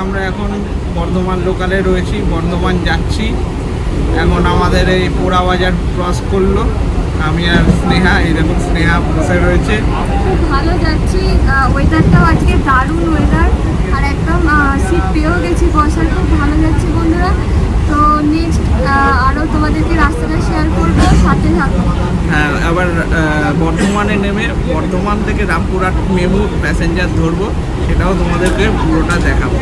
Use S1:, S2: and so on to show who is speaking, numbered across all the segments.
S1: আমরা এখন বর্ধমান লোকালে রয়েছি, বর্ধমান যাচ্ছি। এখন আমাদের এই পোড়া বাজার ক্রস করলো, আমি আর স্নেহা। এই দেখুন স্নেহা বসে রয়েছে।
S2: খুব ভালো যাচ্ছি, ওয়েদারটাও আজকে দারুণ ওয়েদার, আর একদম সিট পেয়েও গেছি বসার। খুব ভালো যাচ্ছি বন্ধুরা। তো নেক্সট আরও তোমাদেরকে রাস্তাটা শেয়ার করবো, সাথে থাকবো।
S1: হ্যাঁ, আবার বর্ধমানে নেমে বর্ধমান থেকে রামপুরহাট মেমু প্যাসেঞ্জার ধরবো, সেটাও তোমাদেরকে পুরোটা দেখাবো।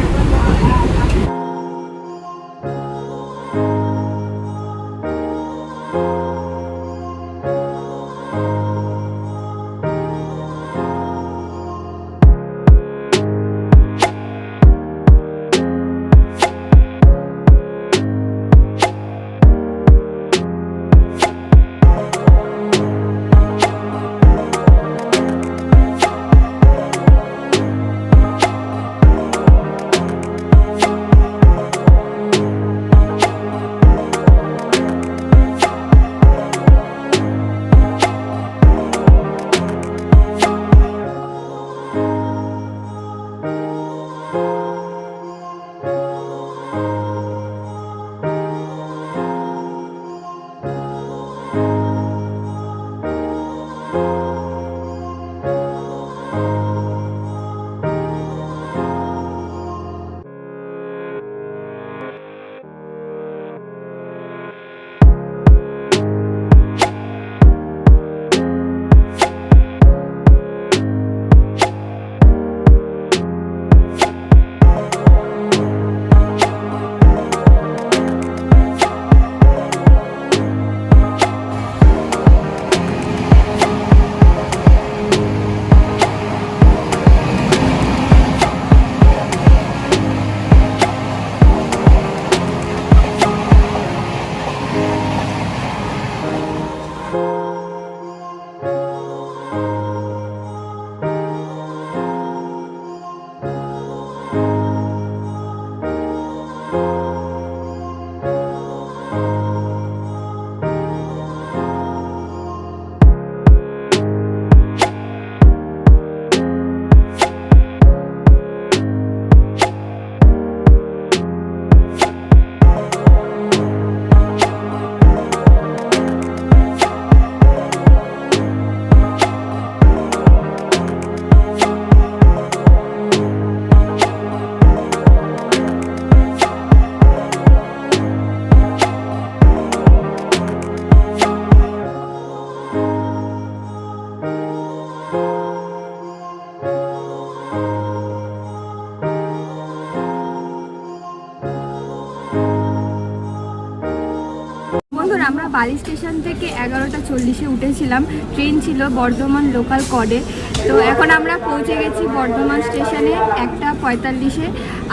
S2: আমরা বালি স্টেশন থেকে 11টা 40-এ উঠেছিলাম, ট্রেন ছিল বর্ধমান লোকাল কডে। তো এখন আমরা পৌঁছে গেছি বর্ধমান স্টেশনে 1টা 45-এ,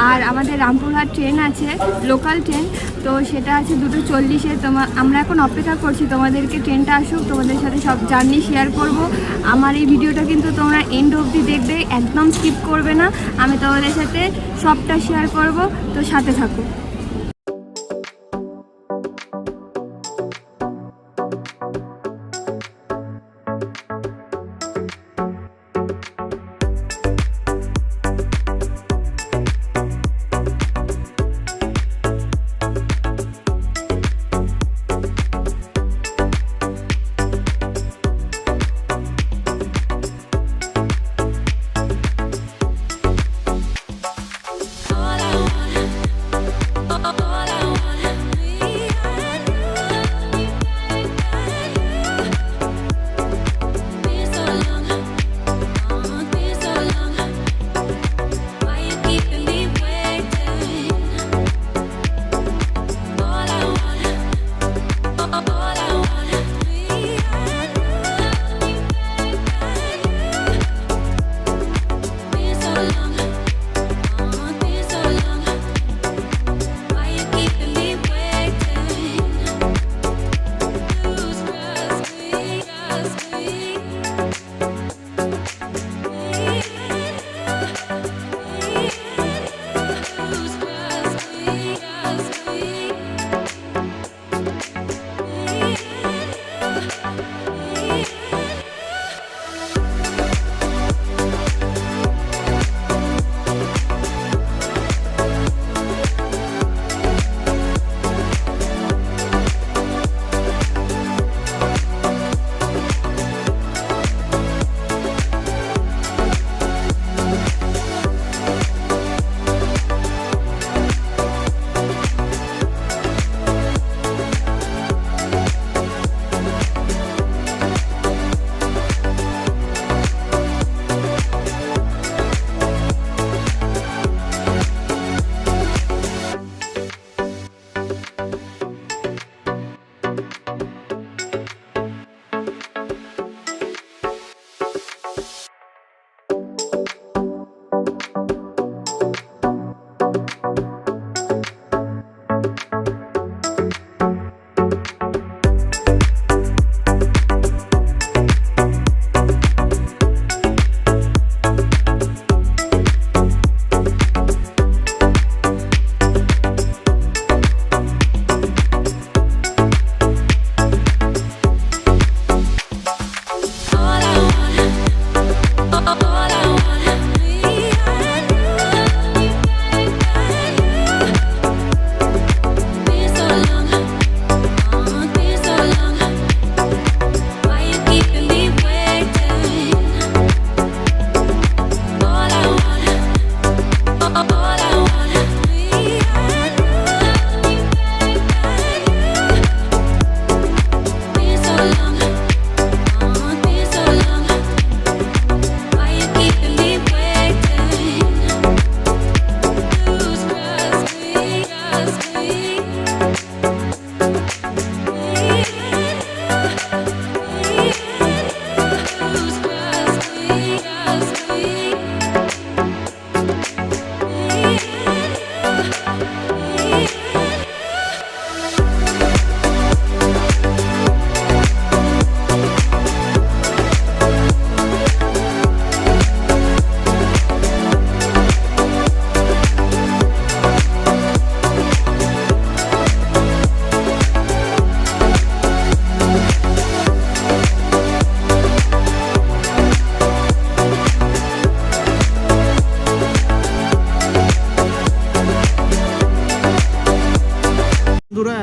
S2: আর আমাদের রামপুরহাট ট্রেন আছে লোকাল ট্রেন, তো সেটা আছে 2:40-এ। আমরা এখন অপেক্ষা করছি তোমাদেরকে ট্রেনটা আসুক, তোমাদের সাথে সব জার্নি শেয়ার করব। আমার এই ভিডিওটা কিন্তু তোমরা এন্ড অবধি দেখবে, একদম স্কিপ করবে না, আমি তোমাদের সাথে সবটা শেয়ার করব, তো সাথে থাকো।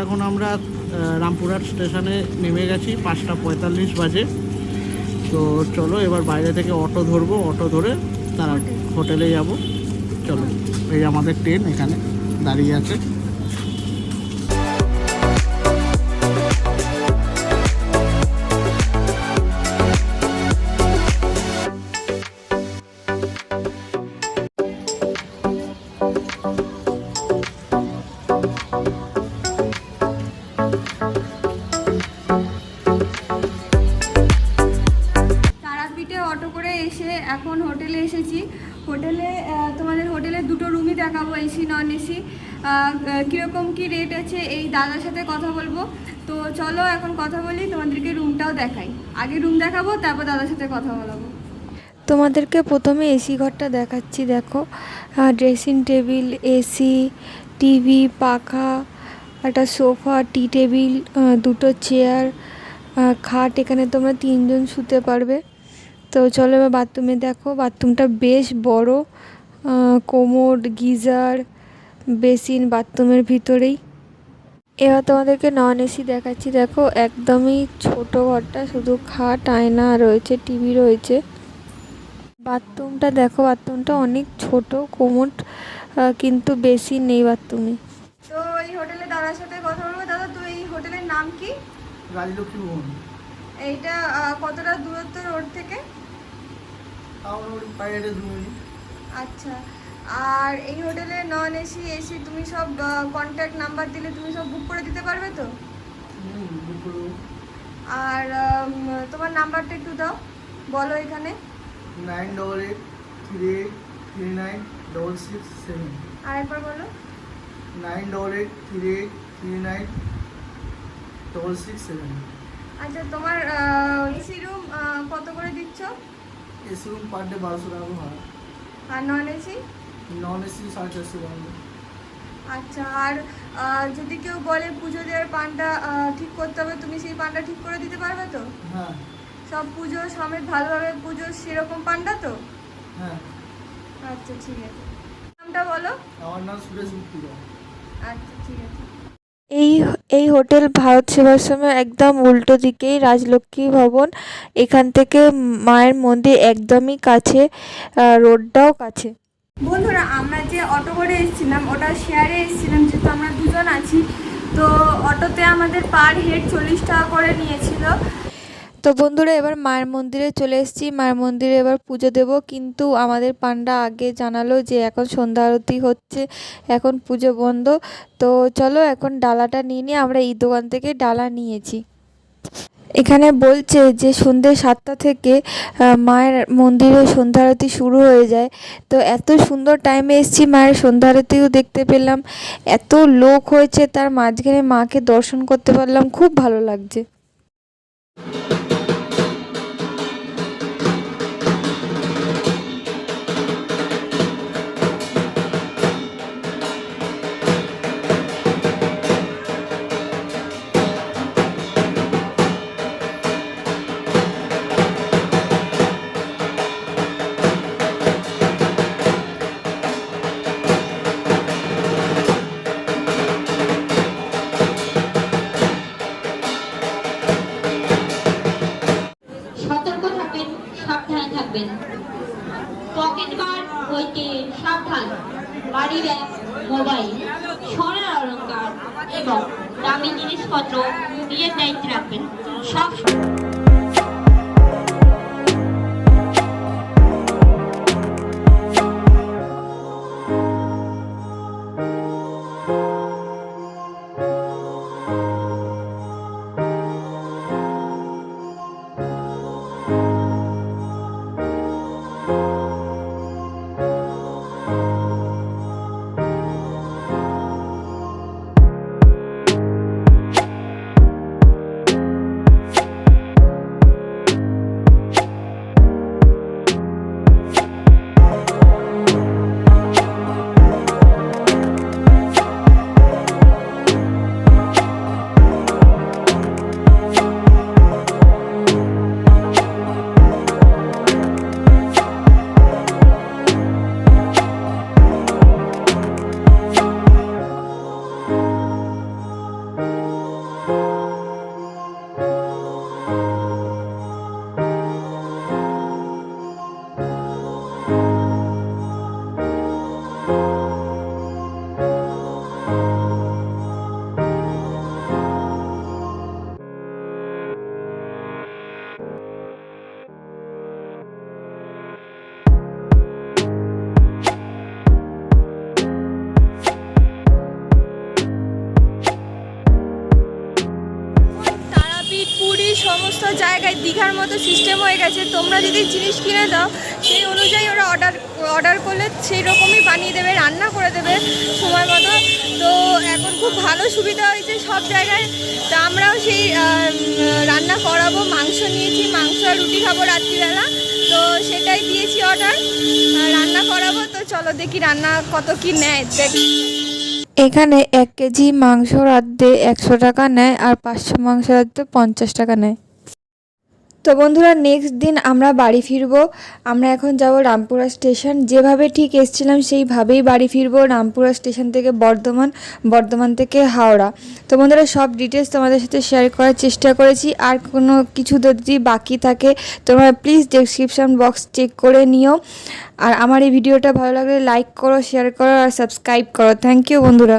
S1: এখন আমরা রামপুরহাট স্টেশনে নেমে গেছি, 5:45 বাজে। তো চলো এবার বাইরে থেকে অটো ধরবো, অটো ধরে তারা হোটেলে যাব। চলো, এই আমাদের ট্রেন এখানে দাঁড়িয়ে আছে।
S2: তারাপীঠে অটো করে এসে এখন হোটেলে এসেছি। হোটেলে তোমাদের হোটেলে দুটো রুমই দেখাবো, এসি নন এসি। কীরকম কী রেট আছে এই দাদার সাথে কথা বলবো। তো চলো এখন কথা বলি, তোমাদেরকে রুমটাও দেখাই। আগে রুম দেখাবো, তারপর দাদার সাথে কথা বলাবো। তোমাদেরকে প্রথমে এসি ঘরটা দেখাচ্ছি। দেখো, ড্রেসিং টেবিল, এসি, টিভি, পাখা, একটা সোফা, টি টেবিল, দুটো চেয়ার, খাট। এখানে তোমরা 3 জন শুতে পারবে। তো চলো এবার বাথরুমে দেখো, বাথরুমটা বেশ বড়, কোমোড, গিজার, বেসিন বাথরুমের ভিতরেই। এবার তোমাদেরকে নন এসি দেখাচ্ছি। দেখো একদমই ছোট ঘরটা, শুধু খাট, আয়না রয়েছে, টিভি রয়েছে। বাথরুমটা দেখো, বাথরুমটা অনেক ছোট, কোমোড কিন্তু বেসিন নেই বাথরুমে। তো এই হোটেলে দাদার সাথে কথা বলবো। দাদা, তো এই হোটেলের নাম কি?
S1: রাজলক্ষ্মী ভবন।
S2: এইটা কতটা দূরত্ব রোড থেকে? আচ্ছা, আর এই হোটেলে নন এসি, এসি তুমি সব কন্ট্যাক্ট নাম্বার দিলে তুমি সব বুক করে দিতে পারবে তো? আর তোমার নাম্বারটা একটু দাও, বলো এখানে।
S1: 9883396667।
S2: আর একবার বলো।
S1: 9883396667।
S2: আচ্ছা, তোমার এসি রুম কত করে দিচ্ছ?
S1: এসি রুম পার ডে 1200 টাকা ভাড়া।
S2: আর নন এসি?
S1: নন এসি 450 টাকা।
S2: আচ্ছা, আর যদি কেউ বলে পুজো দেওয়ার পানটা ঠিক করতে হবে, তুমি সেই পানটা ঠিক করে দিতে পারবে তো?
S1: হ্যাঁ।
S2: সব পুজো সমেত ভালোভাবে পুজো সেরকম পান্ডা তো?
S1: হ্যাঁ।
S2: আচ্ছা ঠিক আছে, নামটা বলো।
S1: আমার নাম সুরেশ গুপ্তা।
S2: আচ্ছা ঠিক আছে।
S3: এই হোটেল ভারত সেবাশ্রমের একদম উল্টো দিকেই রাজলক্ষ্মী ভবন। এখান থেকে মায়ের মন্দির একদমই কাছে, রোডটাও কাছে।
S2: বন্ধুরা, আমরা যে অটো করে এসেছিলাম ওটা শেয়ারে এসেছিলাম, যেহেতু আমরা দুজন আছি। তো অটোতে আমাদের পার হেড 40 টাকা করে নিয়েছিল।
S3: তো বন্ধুরা, এবার মায়ের মন্দিরে চলে এসেছি। মায়ের মন্দিরে এবার পুজো দেব, কিন্তু আমাদের পান্ডা আগে জানালো যে এখন সন্ধ্যা আরতি হচ্ছে, এখন পুজো বন্ধ। তো চলো এখন ডালাটা নিয়ে আমরা এই দোকান থেকে ডালা নিয়েছি। এখানে বলছে যে সন্ধ্যে 7টা থেকে মায়ের মন্দিরে সন্ধ্যা আরতি শুরু হয়ে যায়। তো এত সুন্দর টাইমে এসেছি, মায়ের সন্ধ্যা আরতিও দেখতে পেলাম। এত লোক হয়েছে, তার মাঝখানে মাকে দর্শন করতে পারলাম, খুব ভালো লাগছে।
S4: পকেট কার্ড হইতে সাবধান। বাড়ি ব্যাগ, মোবাইল, সোনার অলংকার এবং দামি জিনিসপত্র নিজের দায়িত্বে রাখবেন। সব
S2: তারাপীঠ, পুরী সমস্ত জায়গায় দীঘার মতো সিস্টেম হয়ে গেছে। তোমরা যদি জিনিস কিনে দাও সেই অনুযায়ী ওরা অর্ডার করলে সেই রকমই বানিয়ে দেবে, রান্না করে দেবে সময় মতো। তো এখন খুব ভালো সুবিধা হয়েছে সব জায়গায়। তা আমরাও সেই রান্না করাবো। মাংস নিয়েছি, মাংস আর রুটি খাবো রাত্রিবেলা, তো সেটাই দিয়েছি অর্ডার, রান্না করাবো। তো চলো দেখি রান্না কত কি নেয়।
S3: এখানে 1 কেজি মাংস রাঁধতে 100 টাকা নেয়, আর 500 মাংস রাঁধতে 50 টাকা নেয়। তো বন্ধুরা, নেক্সট দিন আমরা বাড়ি ফিরবো। আমরা এখন যাব রামপুরা স্টেশন। যেভাবে ঠিক এসেছিলাম সেইভাবেই বাড়ি ফিরবো। রামপুরা স্টেশন থেকে বর্ধমান থেকে হাওড়া। তো বন্ধুরা, সব ডিটেলস তোমাদের সাথে শেয়ার করার চেষ্টা করেছি। আর কোনো কিছু যদি বাকি থাকে তোমরা প্লিজ ডেসক্রিপশন বক্স চেক করে নিও। আর আমার এই ভিডিওটা ভালো লাগলে লাইক করো, শেয়ার করো আর সাবস্ক্রাইব করো। থ্যাংক ইউ বন্ধুরা।